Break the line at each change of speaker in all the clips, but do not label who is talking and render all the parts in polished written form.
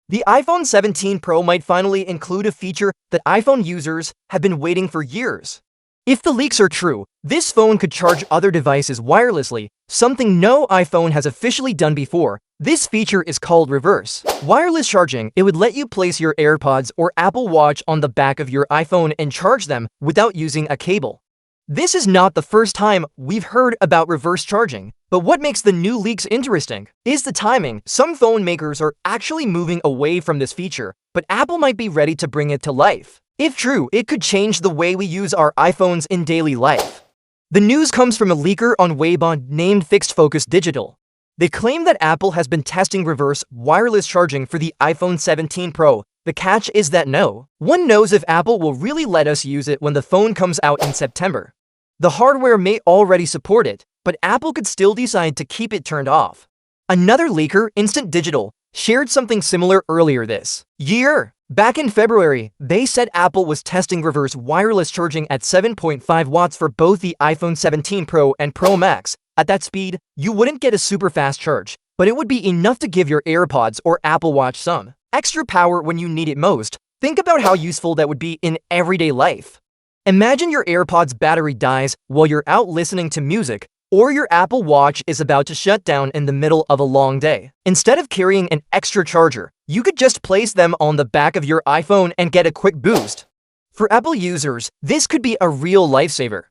The iPhone 17 Pro might finally include a feature that iPhone users have been waiting for years. If the leaks are true, this phone could charge other devices wirelessly, something no iPhone has officially done before. This feature is called reverse wireless charging. It would let you place your AirPods or Apple Watch on the back of your iPhone and charge them without using a cable. This is not the first time we've heard about reverse charging, but what makes the new leaks interesting is the timing. Some phone makers are actually moving away from this feature, but Apple might be ready to bring it to life. If true, it could change the way we use our iPhones in daily life. The news comes from a leaker on Weibo named Fixed Focus Digital. They claim that Apple has been testing reverse wireless charging for the iPhone 17 Pro. The catch is that no one knows if Apple will really let us use it when the phone comes out in September. The hardware may already support it, but Apple could still decide to keep it turned off. Another leaker, Instant Digital, shared something similar earlier this year. Back in February, they said Apple was testing reverse wireless charging at 7.5 watts for both the iPhone 17 Pro and Pro Max. At that speed, you wouldn't get a super fast charge, but it would be enough to give your AirPods or Apple Watch some extra power when you need it most. Think about how useful that would be in everyday life. Imagine your AirPods battery dies while you're out listening to music, or your Apple Watch is about to shut down in the middle of a long day. Instead of carrying an extra charger, you could just place them on the back of your iPhone and get a quick boost. For Apple users, this could be a real lifesaver.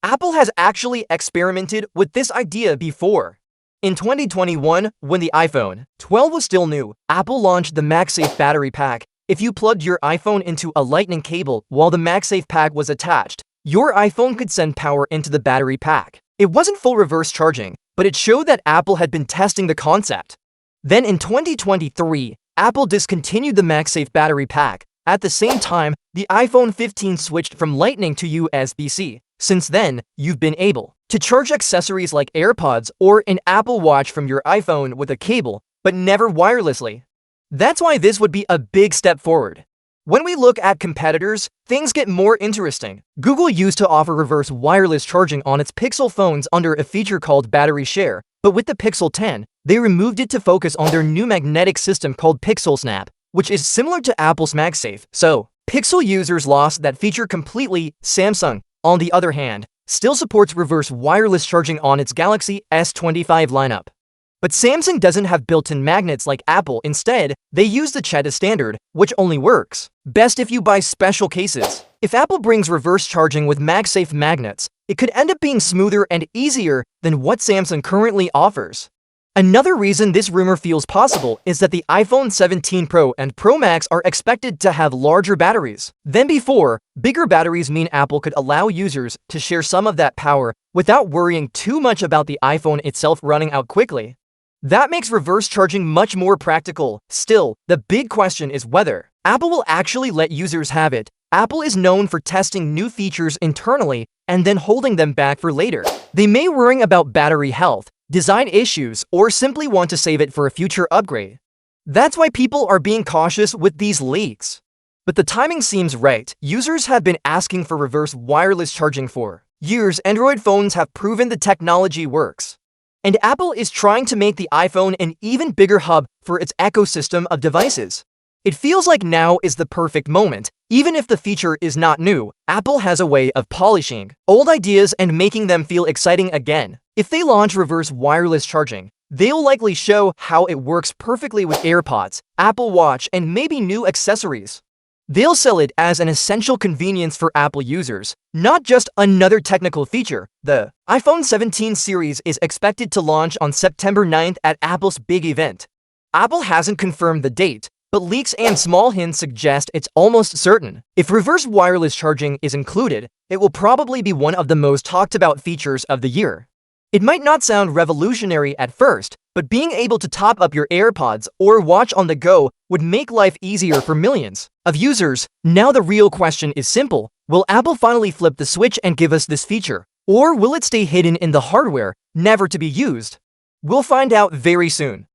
Apple has actually experimented with this idea before. In 2021, when the iPhone 12 was still new, Apple launched the MagSafe battery pack. If you plugged your iPhone into a lightning cable while the MagSafe pack was attached, your iPhone could send power into the battery pack. It wasn't full reverse charging, but it showed that Apple had been testing the concept. Then in 2023, Apple discontinued the MagSafe battery pack. At the same time, the iPhone 15 switched from Lightning to USB-C. Since then, you've been able to charge accessories like AirPods or an Apple Watch from your iPhone with a cable, but never wirelessly. That's why this would be a big step forward. When we look at competitors, things get more interesting. Google used to offer reverse wireless charging on its Pixel phones under a feature called Battery Share, but with the Pixel 10, they removed it to focus on their new magnetic system called Pixel Snap, which is similar to Apple's MagSafe. So, Pixel users lost that feature completely. Samsung, on the other hand, still supports reverse wireless charging on its Galaxy S25 lineup. But Samsung doesn't have built-in magnets like Apple. Instead, they use the Qeta standard, which only works best if you buy special cases. If Apple brings reverse charging with MagSafe magnets, it could end up being smoother and easier than what Samsung currently offers. Another reason this rumor feels possible is that the iPhone 17 Pro and Pro Max are expected to have larger batteries than before. Bigger batteries mean Apple could allow users to share some of that power without worrying too much about the iPhone itself running out quickly. That makes reverse charging much more practical. Still, the big question is whether Apple will actually let users have it. Apple is known for testing new features internally and then holding them back for later. They may worry about battery health, design issues, or simply want to save it for a future upgrade. That's why people are being cautious with these leaks. But the timing seems right. Users have been asking for reverse wireless charging for years. Android phones have proven the technology works. And Apple is trying to make the iPhone an even bigger hub for its ecosystem of devices. It feels like now is the perfect moment. Even if the feature is not new, Apple has a way of polishing old ideas and making them feel exciting again. If they launch reverse wireless charging, they'll likely show how it works perfectly with AirPods, Apple Watch, and maybe new accessories. They'll sell it as an essential convenience for Apple users, not just another technical feature. The iPhone 17 series is expected to launch on September 9th at Apple's big event. Apple hasn't confirmed the date, but leaks and small hints suggest it's almost certain. If reverse wireless charging is included, it will probably be one of the most talked about features of the year. It might not sound revolutionary at first, but being able to top up your AirPods or watch on the go would make life easier for millions of users. Now the real question is simple. Will Apple finally flip the switch and give us this feature? Or will it stay hidden in the hardware, never to be used? We'll find out very soon.